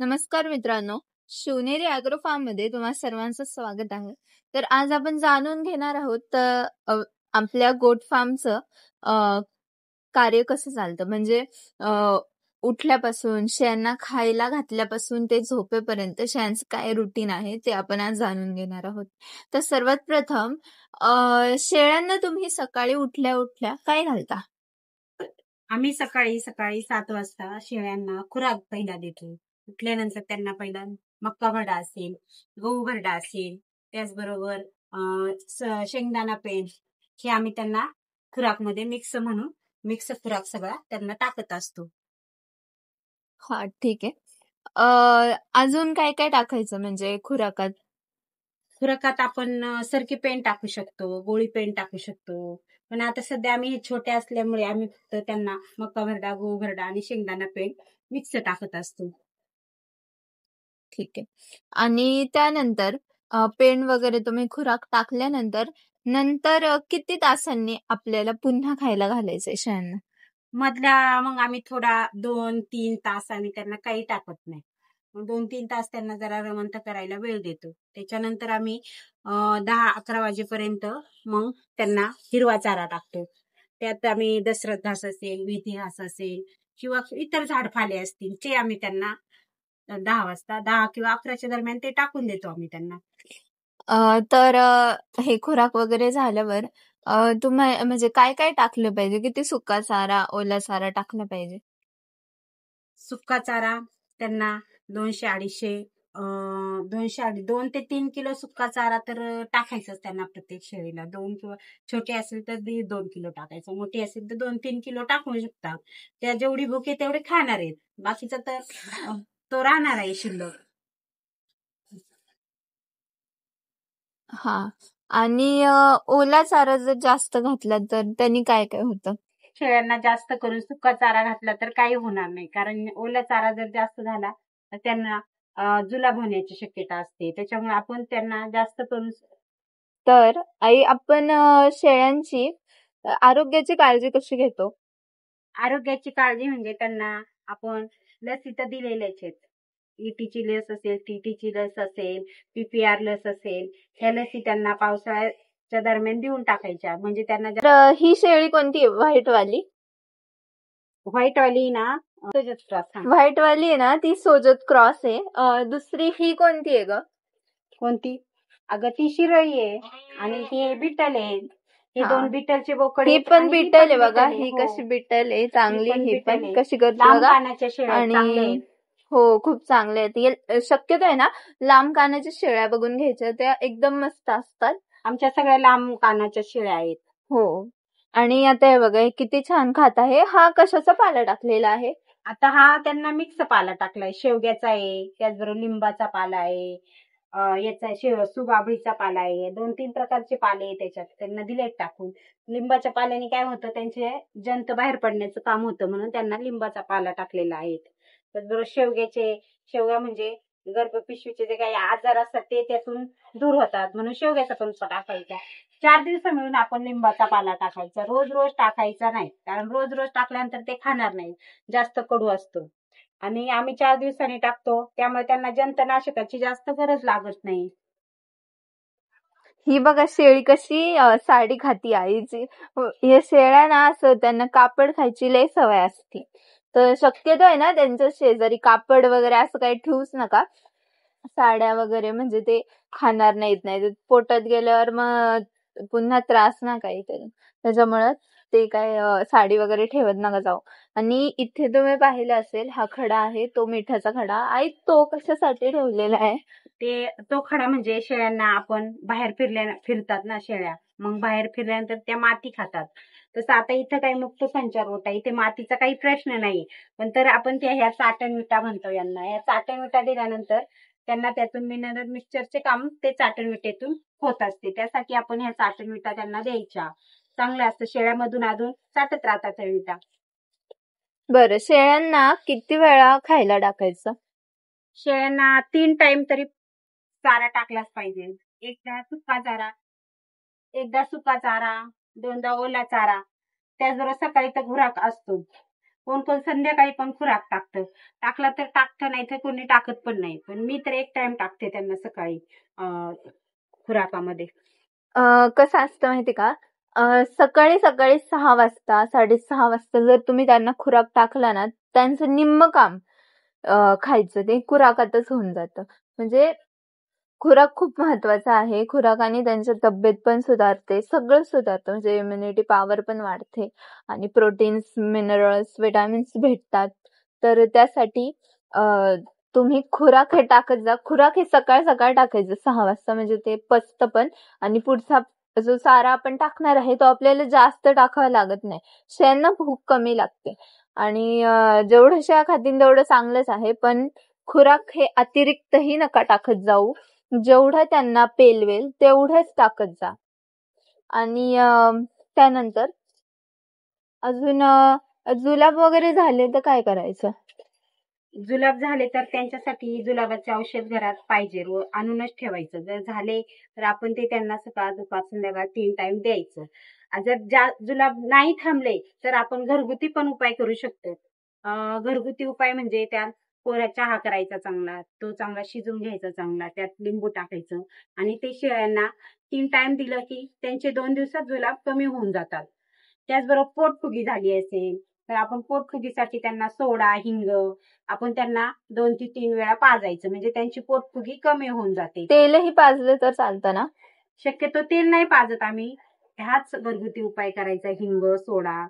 नमस्कार मित्रांनो, शिवनेरी ॲग्रो फार्ममध्ये तुम्हा सर्वांचं स्वागत आहे. तर आज आपण जाणून घेणार आहोत आपल्या गोट फार्मचं कार्य कसं चालतं. म्हणजे अ, उठल्यापासून, शेळ्यांना खायला घातल्यापासून ते झोपेपर्यंत शेळ्यांचं काय रुटीन आहे ते आपण आज जाणून घेणार आहोत. तर सर्वात प्रथम शेळ्यांना तुम्ही सकाळी उठल्या-उठल्या काय घालता? आम्ही सकाळी सकाळी 7 वाजता शेळ्यांना खुराक पहिला देतो. उठल्यानंतर त्यांना पहिला मक्का भरडा असेल, गहू भरडा असेल, त्याचबरोबर शेंगदाणा पेंड हे आम्ही त्यांना खुराकमध्ये मिक्स खुराक सगळा त्यांना टाकत असतो. हां, ठीक आहे. अजून काय-काय टाकायचं म्हणजे खुराकात? खुराकात आपण सरकी पेंड टाकू शकतो, गोळी पेंड टाकू शकतो. पण आता सध्या आम्ही हे छोटे असल्यामुळे आम्ही फक्त त्यांना मक्का भरडा, गहू भरडा आणि शेंगदाणा पेंड मिक्स टाकत असतो. ठीक आहे. आणि त्यानंतर पेंड वगैरे तुम्ही खुराक टाकल्यानंतर, नंतर किती तासांनी आपल्याला पुन्हा खायला घालायचंय शेळ्यांना? मधल्या मग आम्ही थोडा 2-3 तास आम्ही त्यांना काही टाकत नाही. मग 2-3 तास त्यांना जरा रवंथ करायला वेळ देतो. त्याच्यानंतर आम्ही 10-11 वाजेपर्यंत मग त्यांना हिरवा चारा टाकतो. त्यात आम्ही दशरथ घास असेल, मेथी घास असेल किंवा इतर झाडपाले असतील ते आम्ही त्यांना 10 वाजता 10 किंवा 11च्या दरम्यान ते टाकून देतो आम्ही त्यांना. तर हे खुराक वगैरे झाल्यावर म्हणजे काय-काय टाकलं पाहिजे? किती सुका चारा, ओला चारा टाकला पाहिजे? सुका चारा त्यांना 200-250 2 ते 3 किलो सुका चारा तर टाकायचाच त्यांना प्रत्येक शेळीला. 2 किंवा छोटे असेल तर 2 किलो टाकायचं. मोठी असेल तर 2-3 किलो टाकू शकता. त्या जेवढी भूक आहे तेवढे खाणार आहेत. बाकीचा तर तो राहणार आहे शिल्लक. हां. आणि ओला चारा जर जास्त घातला तर त्यांनी काय-काय होतं? शेळ्यांना जास्त करून सुका चारा घातला तर काही होणार नाही. कारण ओला चारा जर जास्त झाला तर त्यांना जुलाब होण्याची शक्यता असते. त्याच्यामुळे आपण त्यांना जास्त करून तर आपण शेळ्यांची आरोग्याची काळजी कशी घेतो? आरोग्याची काळजी म्हणजे त्यांना आपण लस इथं दिलेल्याच आहेत. ईटीची लस असेल, टीटीची लस असेल, पीपीआर लस असेल, ह्या लसी त्यांना पावसाळ्याच्या दरम्यान देऊन टाकायच्या. म्हणजे त्यांना तर ही शेळी कोणती आहे? व्हाईटवाली? व्हाईटवाली ना सोजत क्रॉस. व्हाईटवाली आहे ना, ती सोजत क्रॉस आहे. दुसरी ही कोणती आहे गं? कोणती? अगं ती शिरई आहे आणि ही बिटल आहे. हे हां. 2 बिटलचे बोकड ही आहेत पण आणि ही बिटल पण आहे बघा. बिटल आहे. ही हो. कशी बिटल आहे, चांगली. पण ही बिटल पण आहे. कशी करते लांब बघा. कानाच्या शेळ्या आहेत, चांगल्या आणि आहेत. हो, खूप चांगले आहेत. शक्यतो आहे ना, लांब कानाच्या शेळ्या बघून घ्यायच्या. त्या एकदम मस्त असतात. आमच्या सगळ्या लांब कानाच्या शेळ्या आहेत. हो. आणि आता हे बघा, हे किती छान खात आहे. हा कशाचा पाला टाकलेला आहे? आता हा त्यांना मिक्स पाला टाकलाय. शेवग्याचा आहे, त्याचबरोबर लिंबाचा पाला आहे, याचा सुबाबळीचा पाला आहे. 2-3 प्रकारचे पाले आहे त्याच्यात. त्यांना दिलेत टाकून. लिंबाच्या पाल्याने काय होतं, त्यांचे जंत बाहेर पडण्याचं काम होतं म्हणून त्यांना लिंबाचा पाला टाकलेला आहे. त्याचबरोबर शेवगा म्हणजे गर्भपिशवीचे जे काही आजार असतात ते त्यातून दूर होतात म्हणून शेवग्याचा पण टाकायचा. 4 दिवस मिळून आपण लिंबाचा पाला टाकायचा. रोज रोज टाकायचा नाही. कारण रोज रोज टाकल्यानंतर ते खाणार नाही. जास्त कडू असतो. आणि आम्ही 4 दिवसांनी टाकतो. त्यामुळे त्यांना जंतनाशकाची जास्त गरज लागत नाही. ही बघा शेळी कशी साडी खाती आईची. हे शेळ्या ना असं त्यांना कापड खायची लय सवय असते. तर शक्यतो आहे ना त्यांच्या शेजारी कापड वगैरे असं काही ठेवूच नका. साड्या वगैरे म्हणजे ते खाणार नाही. पोटात गेल्यावर मग पुन्हा त्रास ना काहीतरी. त्याच्यामुळं ते काय साडी वगैरे ठेवत नका जाऊ. आणि इथे तुम्ही पाहिलं असेल हा खडा आहे तो मिठाचा खडा. आई तो कशासाठी ठेवलेला आहे? तो खडा म्हणजे शेळ्यांना आपण बाहेर फिरतात ना शेळ्या. मग बाहेर फिरल्यानंतर त्या माती खातात. तसं आता इथं काही मुक्त संचार होत आहे. इथे मातीचा काही प्रश्न नाही. पण तर आपण ह्या चाटण विटा म्हणतो यांना. या चाटण विटा दिल्यानंतर त्यांना त्यातून मिनरल मिक्सचरचे काम ते चाटण विटेतून होत असते. त्यासाठी आपण ह्या चाटण विटा त्यांना द्यायच्या. चांगलं असतं. शेळ्यामधून अधून चाटत राहतात त्या विटा. बरं, शेळ्यांना किती वेळा खायला टाकायचं? शेळ्यांना 3 टाइम तरी चारा टाकलाच पाहिजे. एकदा सुका चारा, 2दा ओला चारा. त्याचबरोबर सकाळी तर खुराक असतो. कोण कोण संध्याकाळी पण खुराक टाकला तर टाकतं, नाही तर कोणी टाकत पण नाही. पण मी तर एक टाइम टाकते त्यांना सकाळी खुराकामध्ये. कसं असतं माहिती का, सकाळी सकाळी 6 वाजता 6:30 वाजता जर तुम्ही त्यांना खुराक टाकला ना, त्यांचं निम्म काम खायचं ते खुराकातच होऊन जातं. म्हणजे खुराक खूप महत्वाचा आहे. खुराकाने त्यांची तब्येत पण सुधारते, सगळं सुधारतं. म्हणजे इम्युनिटी पॉवर पण वाढते आणि प्रोटीन्स, मिनरल्स, विटामिन्स भेटतात. तर त्यासाठी तुम्ही खुराक हे टाकत जा. खुराक हे सकाळ टाकायचं 6 वाजता, म्हणजे ते पचतं पण आणि पुढचा जो चारा आपण टाकणार आहे तो आपल्याला जास्त टाकावा लागत नाही. शेळ्यांना भूक कमी लागते आणि जेवढं शेळ्या खातील तेवढं चांगलंच आहे. पण खुराक हे अतिरिक्तही नका टाकत जाऊ. जेवढं त्यांना पेलवेल तेवढंच टाकत जा. आणि त्यानंतर अजून जुलाब वगैरे झाले तर काय करायचं? जुलाब झाले तर त्यांच्यासाठी जुलाबाचे औषध घरात पाहिजे, रोज आणूनच ठेवायचं. जर झाले तर आपण ते त्यांना सकाळ, दुपार, संध्याकाळ 3 टाइम द्यायचं. जर जुलाब नाही थांबले तर आपण घरगुती पण उपाय करू शकतो. घरगुती उपाय म्हणजे त्यात कोरा चहा करायचा चांगला, तो चांगला शिजून घ्यायचा चांगला, त्यात लिंबू टाकायचं आणि ते शेळ्यांना 3 टाइम दिलं की त्यांचे 2 दिवसात जुलाब कमी होऊन जातात. त्याचबरोबर पोटफुगी झाली असेल तर आपण पोटफुगीसाठी त्यांना सोडा, हिंग आपण त्यांना 2 ते 3 वेळा पाजायचं, म्हणजे त्यांची पोटफुगी कमी होऊन जाते. तेलही पाजलं तर चालतं ना? शक्यतो तेल नाही पाजत आम्ही. हाच घरगुती उपाय करायचा, हिंग, सोडा.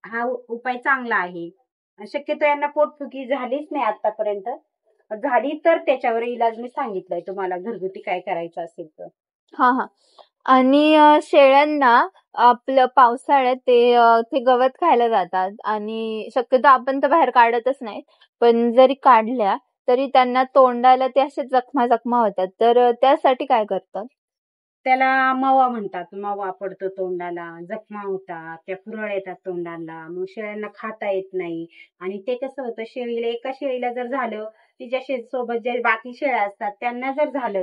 हा उपाय चांगला आहे. शक्यतो यांना पोटफुगी झालीच नाही आतापर्यंत. झाली तर त्याच्यावर इलाज मी सांगितलाय तुम्हाला, घरगुती काय करायचं असेल तर. हा. आणि शेळ्यांना आपलं पावसाळ्यात ते गवत खायला जातात आणि शक्यतो आपण तर बाहेर काढतच नाही. पण जरी काढल्या तरी त्यांना तोंडाला ते असे जखमा होतात. तर त्यासाठी काय करतात? त्याला मवा म्हणतात. मवा पडतो तोंडाला, जखमा होतात, त्या पुरळ येतात तोंडाला, मग शेळ्यांना खाता येत नाही. आणि ते कसं होतं, एका शेळीला जर झालं, तिच्या सोबत जे बाकी शेळ्या असतात त्यांना जर झालं,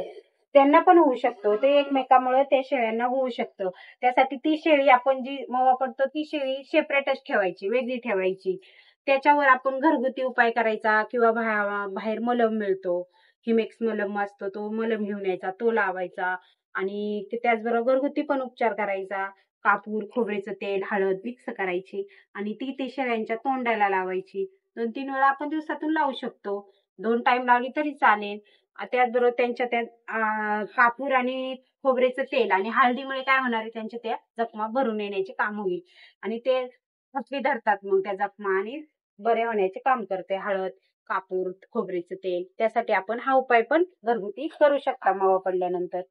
त्यांना पण होऊ शकतो. ते एकमेकामुळे त्या शेळ्यांना होऊ शकतं. त्यासाठी ती शेळी आपण जी मवा पडतो ती शेळी सेपरेटच ठेवायची, वेगळी ठेवायची. त्याच्यावर आपण घरगुती उपाय करायचा किंवा बाहेर मलम मिळतो, हिमेक्स मलम असतो, तो मलम घेऊन यायचा, तो लावायचा. आणि त्याचबरोबर घरगुती पण उपचार करायचा. कापूर, खोबरेचं तेल, हळद मिक्स करायची आणि ती शेळ्यांच्या तोंडाला लावायची. 2-3 वेळा आपण दिवसातून लावू शकतो. 2 टाइम लावली तरी चालेल. त्याचबरोबर त्यांच्या त्या कापूर आणि खोबरेचं तेल आणि हळदीमुळे काय होणार आहे, त्यांच्या त्या जखमा भरून येण्याचे काम होईल आणि ते पटवी धरतात मग त्या जखमा आणि बरे होण्याचे काम करते हळद, कापूर, खोबरेचं तेल. त्यासाठी आपण हा उपाय पण घरगुती करू शकता मावा पडल्यानंतर.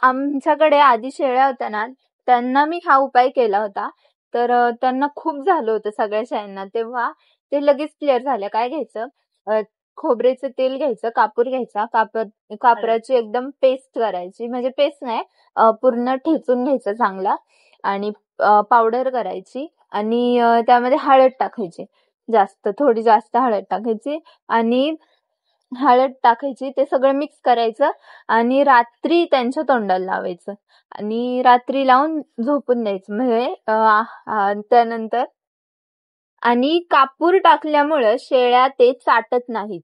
आमच्याकडे आधी शेळ्या होत्या ना, त्यांना मी हा उपाय केला होता. तर त्यांना खूप झालं होतं सगळ्या शेळ्यांना. तेव्हा ते लगेच क्लिअर झाल्या. काय घ्यायचं, खोबरेचं तेल घ्यायचं, कापूर घ्यायचा, कापराची एकदम पेस्ट करायची, म्हणजे पेस्ट नाही, पूर्ण ठेचून घ्यायचं चांगला आणि पावडर करायची आणि त्यामध्ये हळद टाकायची, थोडी जास्त हळद टाकायची आणि हळद टाकायची, ते सगळं मिक्स करायचं आणि रात्री त्यांच्या तोंडाला लावायचं आणि रात्री लावून झोपून द्यायचं. म्हणजे त्यानंतर आणि कापूर टाकल्यामुळं शेळ्या ते चाटत नाहीत.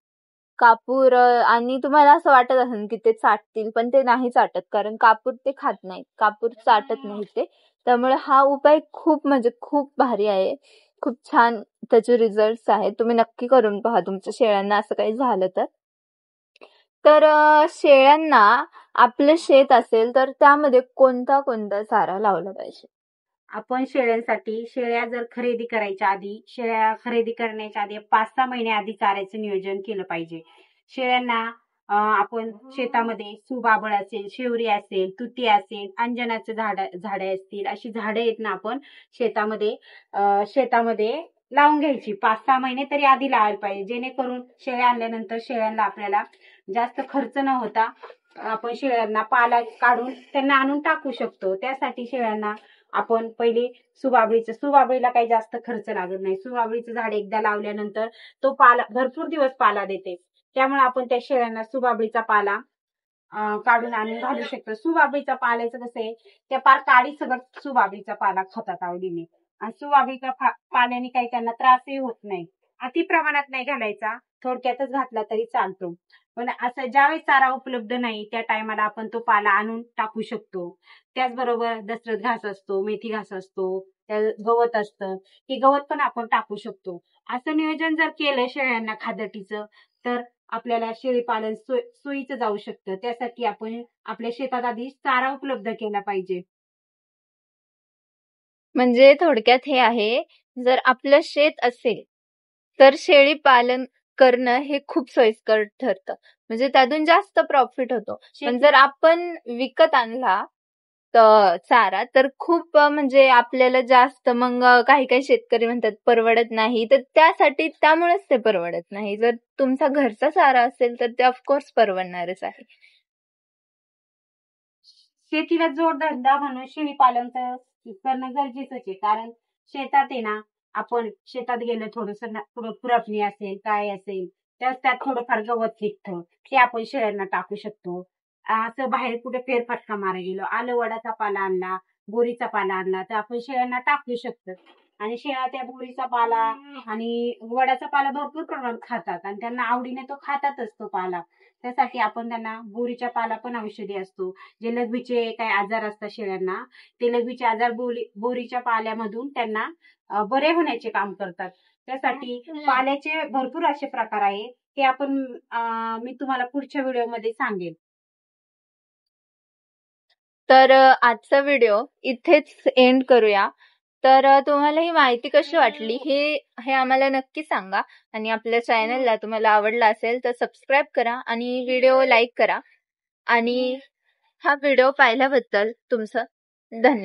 कापूर आणि तुम्हाला असं वाटत असेल की ते चाटतील, पण ते नाही चाटत, कारण कापूर ते खात नाहीत, कापूर चाटत नाहीत ते. त्यामुळे हा उपाय खूप म्हणजे खूप भारी आहे. खूप छान त्याचे रिझल्ट्स आहेत. तुम्ही नक्की करून पहा तुमच्या शेळ्यांना असं काही झालं तर. तर शेळ्यांना आपलं शेत असेल तर त्यामध्ये कोणता चारा लावला पाहिजे? आपण शेळ्या जर खरेदी करायच्या आधी, शेळ्या खरेदी करण्याच्या आधी 5-6 महिने आधी चाऱ्याचं नियोजन केलं पाहिजे. शेळ्यांना आपण शेतामध्ये सुबाबळ असेल, शेवरी असेल, तुती असेल, अंजनाचे झाडे असतील, अशी झाडं आहेत ना, आपण शेतामध्ये लावून घ्यायची. 5-6 महिने तरी आधी लावायला पाहिजे, जेणेकरून शेळ्या आणल्यानंतर शेळ्यांना आपल्याला जास्त खर्च न होता आपण शेळ्यांना पाला काढून त्यांना आणून टाकू शकतो. त्यासाठी शेळ्यांना आपण पहिले सुबाबळीला काही जास्त खर्च लागत नाही. सुबाबळीचं झाड एकदा लावल्यानंतर तो पाला भरपूर दिवस पाला देते. त्यामुळे आपण त्या शेळ्यांना सुबाबळीचा पाला काढून आणून घालू शकतो. सुबाबळीचा पाल्याचं कसं आहे, त्या पार काडी सगळं सुबाबळीचा पाला खातात आवडीने सुवाबिका पाल्याने काही त्यांना त्रासही होत नाही. अति प्रमाणात नाही घालायचा, थोडक्यातच घातला तरी चालतो. पण असं ज्यावेळेस चारा उपलब्ध नाही त्या टायमाला आपण तो पाला आणून टाकू शकतो. त्याचबरोबर दसरथ घास असतो, मेथी घास असतो, गवत असतं, हे गवत पण आपण टाकू शकतो. असं नियोजन जर केलं शेळ्यांना खादटीचं तर आपल्याला शेळी पालन सोयीचं जाऊ शकतं. त्यासाठी आपण आपल्या शेतात आधी चारा उपलब्ध केला पाहिजे. म्हणजे थोडक्यात हे आहे, जर आपलं शेत असेल तर शेळी पालन करणं हे खूप सोयीस्कर ठरतं. म्हणजे त्यातून जास्त प्रॉफिट होतो. पण जर आपण विकत आणला चारा तर खूप म्हणजे आपल्याला जास्त मग काही काही शेतकरी म्हणतात परवडत नाही, तर त्यामुळेच ते परवडत नाही. जर तुमचा घरचा चारा असेल तर ते ऑफकोर्स परवडणारच आहे. शेतीला जोडधंदा म्हणून शेळी पालन करणं गरजेचंच आहे. कारण शेतात आहे ना, आपण शेतात गेलं थोडं खुरपणी असेल काय असेल त्यात थोडंफार गवत निघतं, ते आपण शेळ्यांना टाकू शकतो. असं बाहेर कुठे फेरफटका मारायला गेलो, आलं वडाचा पाला आणला, बोरीचा पाला आणला तर आपण शेळ्यांना टाकू शकतो. आणि शेळ्या त्या बोरीचा पाला आणि वडाचा पाला भरपूर प्रमाणात खातात आणि त्यांना आवडीने तो खातातच तो पाला. त्यासाठी आपण त्यांना बोरीच्या पाला पण औषधी असतो. जे लघवीचे काही आजार असतात शेळ्यांना, ते लघवीचे आजार बोरीच्या पाल्यामधून त्यांना बरे होण्याचे काम करतात. त्यासाठी पाल्याचे भरपूर असे प्रकार आहेत, ते आपण मी तुम्हाला पुढच्या व्हिडिओमध्ये सांगेन. तर आजचा व्हिडिओ इथेच एंड करूया. तर तुम्हाला ही माहिती कशी वाटली हे आम्हाला नक्की सांगा. आणि आपल्या चॅनलला तुम्हाला आवडला असेल तर सबस्क्राईब करा आणि व्हिडिओ लाईक करा. आणि हा व्हिडिओ पाहिल्याबद्दल तुमचं धन्यवाद.